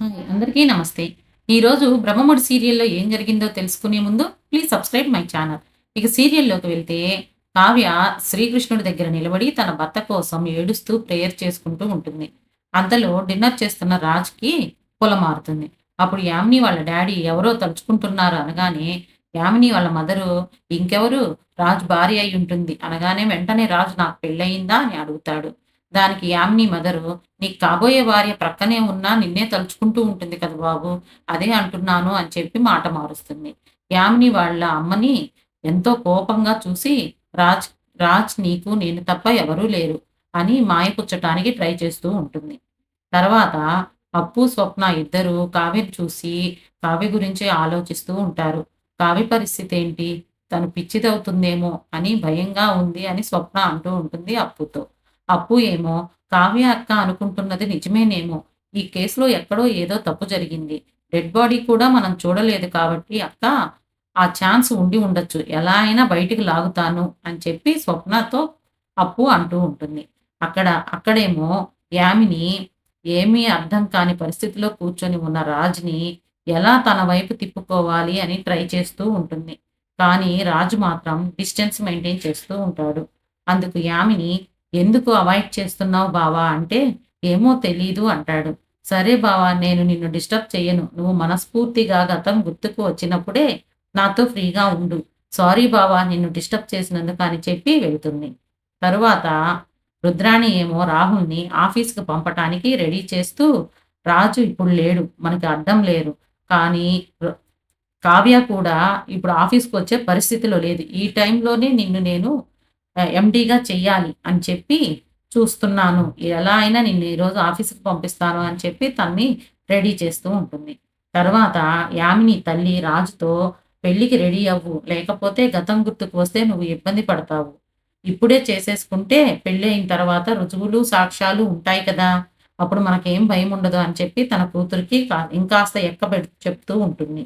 Hi అందరికీ నమస్తే. ఈరోజు 'బ్రహ్మముడి' సీరియల్‌లో ఏం జరిగిందో తెలుసుకునే ముందు ప్లీజ్ సబ్స్క్రైబ్ మై ఛానల్. ఇక సీరియల్‌లోకి వెళ్తే కావ్య శ్రీకృష్ణుడి దగ్గర నిలబడి తన భర్త కోసం ఏడుస్తూ ప్రేయర్ చేసుకుంటూ ఉంటుంది. అంతలో డిన్నర్ చేస్తున్న రాజ్‌కి పొలమారుతుంది. అప్పుడు యామిని వాళ్ళ డ్యాడీ ఎవరో తలుచుకుంటున్నారు అనగానే యామిని వాళ్ళ మదరు ఇంకెవరు రాజ్ భార్య అయి ఉంటుంది అనగానే వెంటనే రాజ్ నాకు పెళ్లయిందా అని అడుగుతాడు. దానికి యామిని మదరు నీకు కాబోయే భార్య ప్రక్కనే ఉన్నా నిన్నే తలుచుకుంటూ ఉంటుంది కదా బాబు! అదే అంటున్నాను అని చెప్పి మాట మారుస్తుంది. యామిని వాళ్ళ అమ్మని ఎంతో కోపంగా చూసి రాజ్ రాజ్ నీకు నేను తప్ప ఎవరూ లేరు అని మాయపుచ్చటానికి ట్రై చేస్తూ ఉంటుంది. తర్వాత అప్పు, స్వప్న ఇద్దరూ కావ్యని చూసి కావ్య గురించే ఆలోచిస్తూ ఉంటారు. కావ్య పరిస్థితేంటి? తను పిచ్చిదవుతుందేమో అని భయంగా ఉంది అని స్వప్న అంటూ ఉంటుంది అప్పుతో. అప్పు ఏమో కావ్య అక్క అనుకుంటున్నది నిజమేనేమో! ఈ కేస్‌లో ఎక్కడో ఏదో తప్పు జరిగింది. డెడ్ బాడీ కూడా మనం చూడలేదు కాబట్టి అక్క ఆ ఛాన్స్ ఉండి ఉండొచ్చు. ఎలా అయినా బయటికి లాగుతాను అని చెప్పి స్వప్నతో అప్పు అంటూ ఉంటుంది. అక్కడేమో యామిని ఏమీ అర్థం కాని పరిస్థితిలో కూర్చొని ఉన్న రాజ్‌ని ఎలా తన వైపు తిప్పుకోవాలి అని ట్రై చేస్తూ ఉంటుంది. కానీ రాజు మాత్రం డిస్టెన్స్ మెయింటైన్ చేస్తూ ఉంటాడు. అందుకు యామిని "ఎందుకు అవాయిడ్ చేస్తున్నావు బావా" అంటే "ఏమో తెలీదు" అంటాడు. "సరే బావా నేను నిన్ను డిస్టర్బ్ చెయ్యను. నువ్వు మనస్ఫూర్తిగా గతం గుర్తుకు వచ్చినప్పుడే నాతో ఫ్రీగా ఉండు. సారీ బావా నిన్ను డిస్టర్బ్ చేసినందుకు" అని చెప్పి వెళ్తుంది. తరువాత రుద్రాణి ఏమో రాహుల్‌ని ఆఫీస్‌కి పంపటానికి రెడీ చేస్తూ "రాజు ఇప్పుడు లేడు. మనకి అడ్డం లేరు. కానీ రు కావ్య కూడా ఇప్పుడు ఆఫీస్‌కొచ్చే పరిస్థితిలో లేదు. ఈ టైంలోనే నిన్ను నేను ఎండీగా చెయ్యాలి అని చెప్పి చూస్తున్నాను. ఎలా అయినా నిన్ను ఈరోజు ఆఫీస్‌కి పంపిస్తాను" అని చెప్పి తనని రెడీ చేస్తూ ఉంటుంది. తర్వాత యామిని తల్లి రాజుతో "పెళ్ళికి రెడీ అవ్వు. లేకపోతే గతం గుర్తుకు వస్తే నువ్వు ఇబ్బంది పడతావు. ఇప్పుడే చేసేసుకుంటే పెళ్ళయిన తర్వాత రుజువులు, సాక్ష్యాలు ఉంటాయి కదా! అప్పుడు మనకేం భయముండదు" అని చెప్పి తన కూతురికి ఇంకాస్త చెప్తూ ఉంటుంది.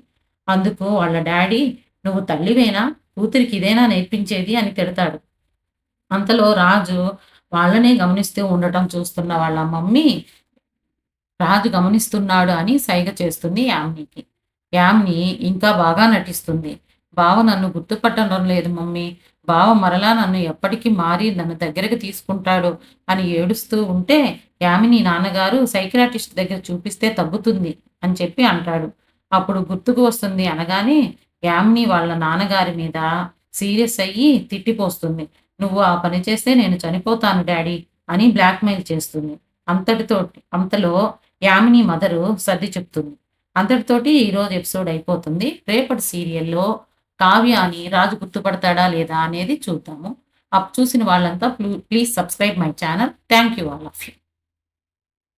అందుకు వాళ్ళ డ్యాడీ "నువ్వు తల్లివేనా? కూతురికి ఇదేనా నేర్పించేది" అని తిడతాడు. అంతలో రాజు వాళ్ళనే గమనిస్తూ ఉండటం చూస్తున్న వాళ్ళ మమ్మీ, రాజు గమనిస్తున్నాడు అని సైగ చేస్తుంది యామినికి. యామిని ఇంకా బాగా నటిస్తుంది. "బావ నన్ను గుర్తుపట్టడం లేదు మమ్మీ. బావ మరలా నన్ను ఎప్పటికి మారి నన్ను దగ్గరికి తీసుకుంటాడు" అని ఏడుస్తూ ఉంటే, యామిని నాన్నగారు సైకియాట్రిస్ట్ దగ్గర చూపిస్తే తగ్గుతుంది అని చెప్పి అంటాడు. అప్పుడు గుర్తుకు వస్తుంది అనగానే, యామిని వాళ్ళ నాన్నగారి మీద సీరియస్ అయ్యి తిట్టిపోస్తుంది. "నువ్వు ఆ పని చేస్తే నేను చనిపోతాను డాడీ" అని బ్లాక్‌మెయిల్ చేస్తుంది. అంతలో యామిని మదరు సర్ది చెప్తుంది. అంతటితోటి ఈరోజు ఎపిసోడ్ అయిపోతుంది. రేపటి సీరియల్‌లో కావ్యని రాజు గుర్తుపడతాడా లేదా అనేది చూద్దాము. చూసిన వాళ్ళంతా please subscribe my channel. Thank you all of you.